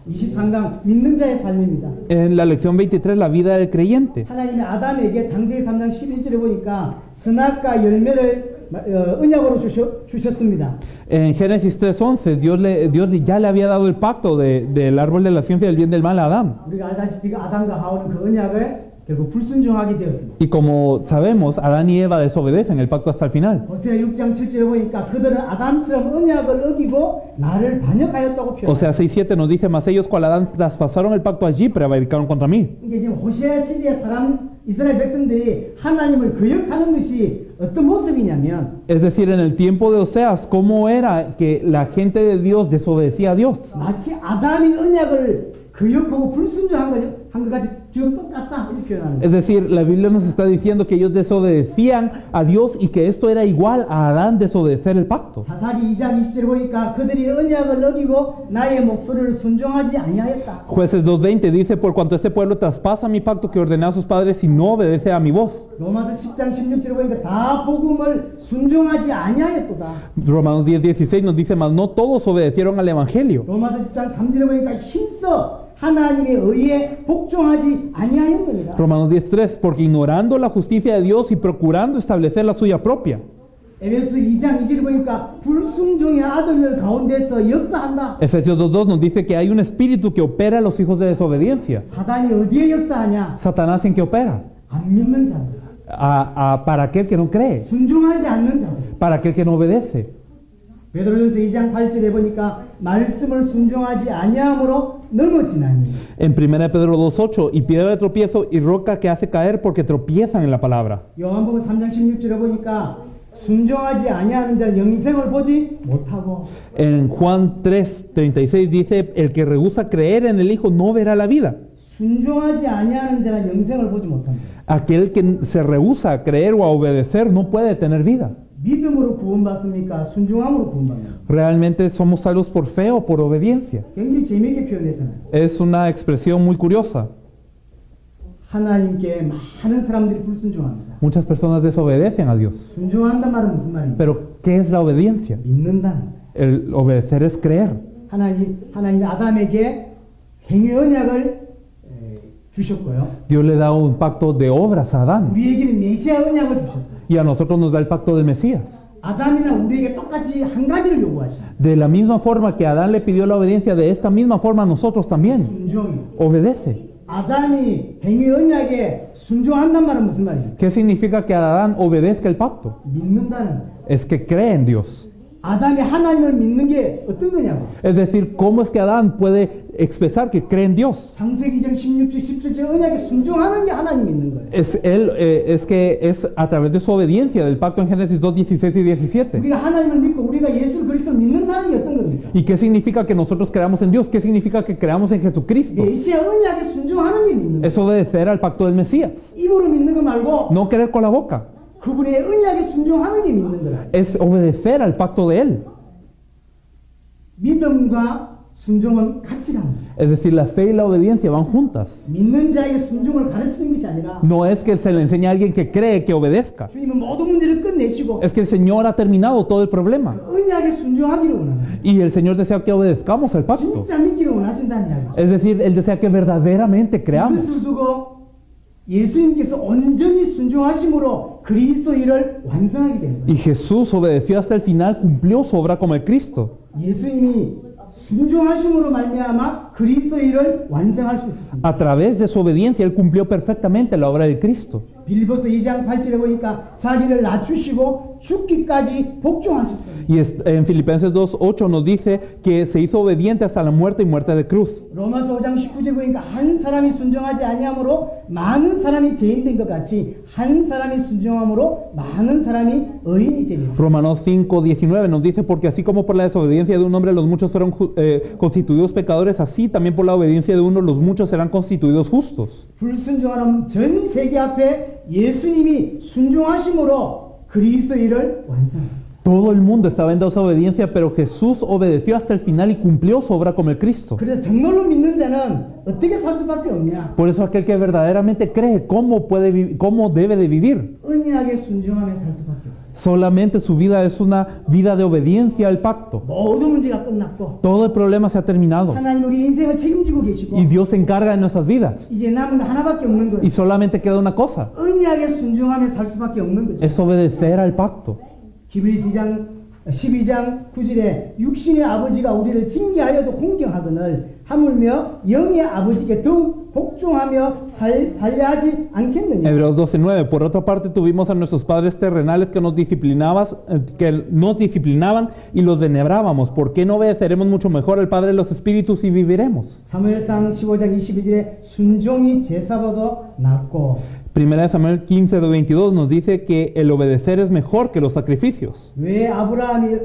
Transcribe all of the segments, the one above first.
23강 믿는 자의 삶입니다. En la lección 23, la vida del creyente. 하나님이 아담에게 창세기 3장 11절에 보니까 선악과 열매를 언약으로 주셨습니다. En Génesis 3:11, Dios ya le había dado el pacto del árbol de la ciencia del bien y del mal a Adán. 우리가 알다시피 아담과 하와는 그 언약을 결국 불순종하게 되었습니다. Y como sabemos, Adán y Eva desobedecen el pacto hasta el final. 호세아 6장 7절에 보니까 그들은 아담처럼 언약을 어기고 나를 반역하였다고 O 표현합니다. sea, 6:7 nos dice, mas ellos cual Adán traspasaron el pacto allí, prevaricaron contra mí. 이게 지금 호세아 시대의 이스라엘 백성들이 하나님을 거역하는 것이 어떤 모습이냐면 Es decir, en el tiempo de Oseas, ¿cómo era que la gente de Dios desobedecía a Dios? 마치 아담이 언약을 거역하고 불순종한 것 같이 지금 똑같다 이렇게 표현합니다. Es decir, la Biblia nos está diciendo que ellos desobedecían a Dios y que esto era igual a Adán desobedecer el pacto. 사사기 2장 20절에 보니까 그들이 언약을 어기고 나의 목소리를 순종하지 아니하였다. Jueces 2:20 dice, por cuanto este pueblo traspasa mi pacto que ordené a sus padres y no obedece a mi voz. 로마서 10장 16절에 보니까 다 복음을 순종하지 아니하였도다. Romanos 10:16 nos dice, mas no todos obedecieron al evangelio. 로마서 10장 3절에 보니까 힘써 하나님의 의에 복종하지 아니하였느니라. Romanos 10:3, porque ignorando la justicia de Dios y procurando establecer la suya propia. 에베소 2장 2절에 보니까 불순종의 아들들 가운데서 역사한다. Efesios 2:2 nos dice que hay un espíritu que opera a los hijos de desobediencia. 사단이 어디에 역사하냐? Satanás, ¿en qué opera? 안 믿는 자들, Para aquel que no cree, 순종하지 않는 자들. para aquel que no obedece. 베드로전서 2장 8절에 보니까 말씀을 순종하지 아니함으로 넘어지나니. En 1 Pedro 2:8, y piedra de tropiezo y roca que hace caer porque tropiezan en la palabra. 요한복음 3장 16절에 보니까 순종하지 아니하는 자는 영생을 보지 못하고. En Juan 3:36 dice, el que rehúsa creer en el Hijo no verá la vida. 순종하지 아니하는 자는 영생을 보지 못합니다. Aquel que se rehúsa a creer o a obedecer no puede tener vida. 믿음으로 구원받습니까? 순종함으로 구원받습니까? ¿Realmente somos salvos por fe o por obediencia? 굉장히 재미있게 표현했잖아요. Es una expresión muy curiosa. 하나님께 많은 사람들이 불순종합니다. Muchas personas desobedecen a Dios. 순종한단 말은 무슨 말입니까? Pero, ¿qué es la obediencia? 믿는다는 거예요. El obedecer es creer. 하나님이 아담에게 행위 언약을 주셨고요. Dios le da un pacto de obras a Adán 우리에게는 메시아 언약을 주셨어요. y a nosotros nos da el pacto del Mesías. 아담이랑 우리에게 똑같이 한 가지를 요구하십니다. De la misma forma que Adán le pidió la obediencia, de esta misma forma a nosotros también. 순종이요. Obedece. 아담이 행위 언약에 순종한단 말은 무슨 말이에요? ¿Qué significa que Adán obedezca el pacto? 믿는다는 거예요. Es que cree en Dios. 아담이 하나님을 믿는 게 어떤 거냐고. Es decir, ¿cómo es que Adán puede expresar que cree en Dios? 창세기 2장 16절 17절 언약에 순종하는 게 하나님 믿는 거예요. Es que es a través de su obediencia del pacto en Génesis 2, 16 y 17. 우리가 하나님을 믿고 우리가 예수 그리스도를 믿는다는 게 어떤 겁니까? ¿Y qué significa que nosotros creamos en Dios? ¿Qué significa que creamos en Jesucristo? 메시아 언약에 순종하는 게 믿는 거예요. Es obedecer al pacto del Mesías. 입으로 믿는 거 말고 No creer con la boca. 그분의 언약에 순종하는 게 믿는 거라. Es obedecer al pacto de Él. 믿음과 순종은 같이 갑니다. Es decir, la fe y la obediencia van juntas. 믿는 자에게 순종을 가르치는 것이 아니라 No es que se le enseñe a alguien que cree que obedezca. 주님은 모든 문제를 끝내시고 Es que el Señor ha terminado todo el problema. 언약에 순종하기를 원합니다. Y el Señor desea que obedezcamos al pacto. 진짜 믿기를 원하신다는 이야기죠. Es decir, Él desea que verdaderamente creamos. 이것을 두고 예수님께서 온전히 순종하심으로 그리스도 일을 완성하게 됩니다. Y Jesús obedeció hasta el final, cumplió su obra como el Cristo. 예수님이 순종하심으로 말미암아 그리스도 일을 완성할 수 있었습니다. A través de su obediencia, Él cumplió perfectamente la obra del Cristo. 빌립보서 2장 8절에 보니까 자기를 낮추시고 죽기까지 복종하셨습니다. Y en Filipenses 2:8 nos dice que se hizo obediente hasta la muerte y muerte de cruz. 로마서 5장 19절 보니까 한 사람이 순종하지 아니함으로 많은 사람이 죄인된 것 같이 한 사람이 순종함으로 많은 사람이 의인이 되리라. Romanos 5:19 nos dice, porque así como por la desobediencia de un hombre los muchos fueron constituidos pecadores, así también por la obediencia de uno los muchos serán constituidos justos. 불순종하는 전 세계 앞에 예수님이 순종하심으로 그리스도 일을 완성하셨습니다. Todo el mundo estaba en desobediencia, pero Jesús obedeció hasta el final y cumplió su obra como el Cristo. 그래서 정말로 믿는 자는 어떻게 살 수밖에 없냐? Por eso aquel que verdaderamente cree, ¿cómo debe de vivir? 언약에 순종하며 살 수밖에 없어요. Solamente su vida es una vida de obediencia al pacto. 모든 문제가 끝났고 Todo el problema se ha terminado. 하나님 우리 인생을 책임지고 계시고 Y Dios se encarga de nuestras vidas. 이제 남은 거 하나밖에 없는 거예요. Y solamente queda una cosa. 언약에 순종하며 살 수밖에 없는 거죠. Es obedecer al pacto. 히브리서 12장 9절에 육신의 아버지가 우리를 징계하여도 공경하거늘 하물며 영의 아버지께 더욱 복종하며 살려 하지 않겠느냐. Hebreos 12:9. Por otra parte, tuvimos a nuestros padres terrenales que nos disciplinaban y los venerábamos. ¿Por qué no obedeceremos mucho mejor al Padre de los Espíritus y viviremos? 사무엘상 15장 22절에 순종이 제사보다 낫고 Primera de Samuel 15:22 nos dice que el obedecer es mejor que los sacrificios. 왜 아브라함이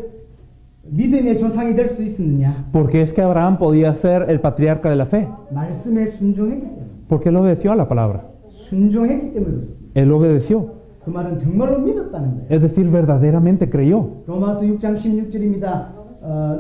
믿음의 조상이 될 수 있었느냐? Porque es que Abraham podía ser el patriarca de la fe. 말씀에 순종했기 때문에. Porque él obedeció a la palabra. 순종했기 때문에 그렇습니다. Él obedeció. 그 말은 정말로 믿었다는 거예요. Es decir, verdaderamente creyó. 로마서 6장 16절입니다.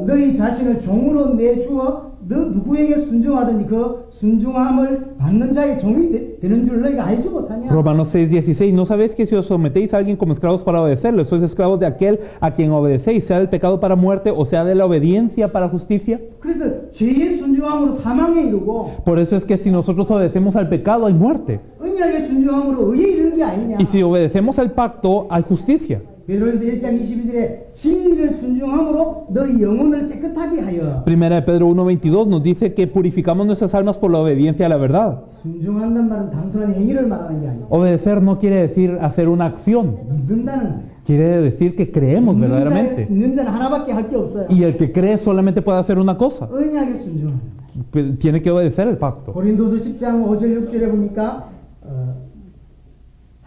너희 자신을 종으로 내주어 너 누구에게 순종하더니 그 순종함을 받는 자의 종이 되는 줄 너희가 알지 못하냐? Romanos 6:16. ¿No sabéis que si os sometéis a alguien como esclavos para obedecerle, sois esclavos de aquel a quien obedecéis, sea del pecado para muerte o sea de la obediencia para justicia? 그래서 죄의 순종함으로 사망에 이르고 Por eso es que si nosotros obedecemos al pecado hay muerte. 언약의 순종함으로 의에 이르는 게 아니냐? Y si obedecemos al pacto hay justicia. 베드로전서 1장 22절에 진리를 순종함으로 너희 영혼을 깨끗하게 하여. Primera de Pedro 1:22 nos dice que purificamos nuestras almas por la obediencia a la verdad. 순종한다는 말은 단순한 행위를 말하는 게 아니고 Obedecer no quiere decir hacer una acción. 믿는다는 거예요. Quiere decir que creemos verdaderamente. 믿는 자는 하나밖에 할 게 없어요. Y el que cree solamente puede hacer una cosa. 언약의 순종. Tiene que obedecer el pacto. 고린도서 10장 5절 6절에 보니까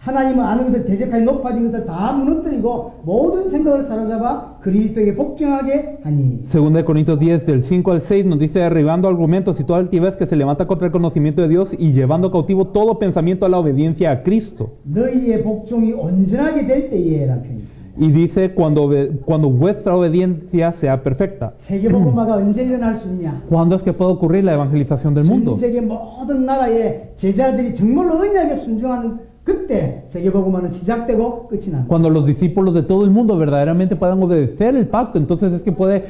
하나님은 아는 것을 대적하여 높아진 것을 다 무너뜨리고 모든 생각을 사로잡아 그리스도에게 복종하게 하니. Segunda de Corintios 10, del 5 al 6, nos dice, derribando argumentos y toda altivez que se levanta contra el conocimiento de Dios y llevando cautivo todo pensamiento a la obediencia a Cristo. 너희의 복종이 온전하게 될 때에라는 표현이 있습니다. Y dice, cuando vuestra obediencia sea perfecta. 세계복음화가 언제 일어날 수 있냐? ¿Cuándo es que puede ocurrir la evangelización del 전 mundo? 세계 모든 나라의 제자들이 정말로 언약에 순종하는 그때 세계복음화는 시작되고 끝이 납니다. Cuando los discípulos de todo el mundo verdaderamente puedan obedecer el pacto, entonces es que puede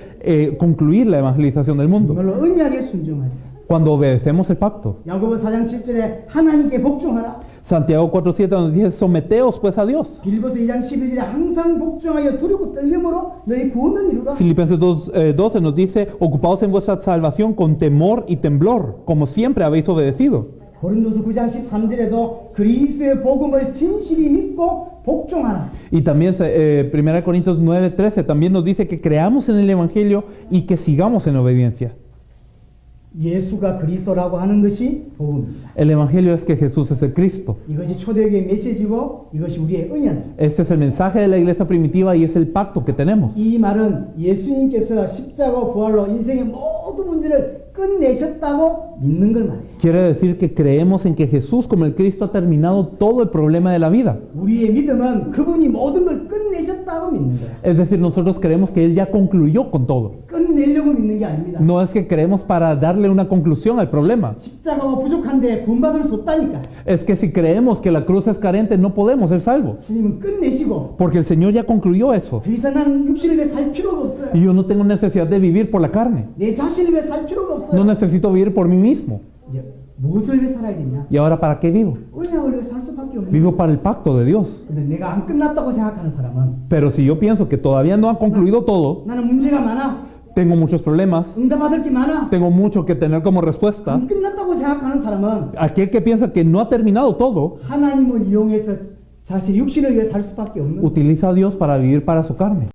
concluir la evangelización del mundo. 정말로 언약에 순종하라. Cuando obedecemos el pacto. 야고보 4장 7절에 하나님께 복종하라. Santiago 4:7 nos dice, someteos pues a Dios. 빌보서 2장 12절에 항상 복종하여 두렵고 떨림으로 너희 구원을 이루라. Filipenses 2:12 nos dice, ocupaos en vuestra salvación con temor y temblor, como siempre habéis obedecido. 고린도서 9장 13절에도 그리스도의 복음을 진실히 믿고 복종하라. Y también 1 Corintios 9:13 también nos dice que creamos en el Evangelio y que sigamos en obediencia. 예수가 그리스도라고 하는 것이 복음입니다. El Evangelio es que Jesús es el Cristo. 이것이 초대교회의 메시지고 이것이 우리의 언약입니다. Este es el mensaje de la iglesia primitiva y es el pacto que tenemos. 이 말은 예수님께서 십자가 부활로 인생의 모든 문제를 끝내셨다고 믿는 걸 말해요. Quiere decir que creemos en que Jesús como el Cristo ha terminado todo el problema de la vida. 우리의 믿음은 그분이 모든 걸 끝내셨다고 믿는 거예요. Es decir, nosotros creemos que Él ya concluyó con todo. 끝내려고 믿는 게 아닙니다. No es que creemos para darle una conclusión al problema. 십자가가 부족한데 구원받을 수 없다니까. Es que si creemos que la cruz es carente, no podemos ser salvos. 주님은 끝내시고 Porque el Señor ya concluyó eso. 더 이상 나는 육신을 위해 살 필요가 없어요. Y yo no tengo necesidad de vivir por la carne. 내 자신을 위해 살 필요가 없어요. No necesito vivir por mí mismo. 이제 무엇을 위해 살아야 되냐? ¿Y ahora para qué vivo? 언약을 위해 살 수밖에 없는 Vivo 거예요. para el pacto de Dios. 근데 내가 안 끝났다고 생각하는 사람은 Pero si yo pienso que todavía no han concluido todo, 나는 문제가 많아. tengo muchos problemas, 응답받을 게 많아. tengo mucho que tener como respuesta. 안 끝났다고 생각하는 사람은 Aquel que piensa que no ha terminado todo, 하나님을 이용해서 자신의 육신을 위해 살 수밖에 없는 거예요. utiliza a Dios para vivir para su carne.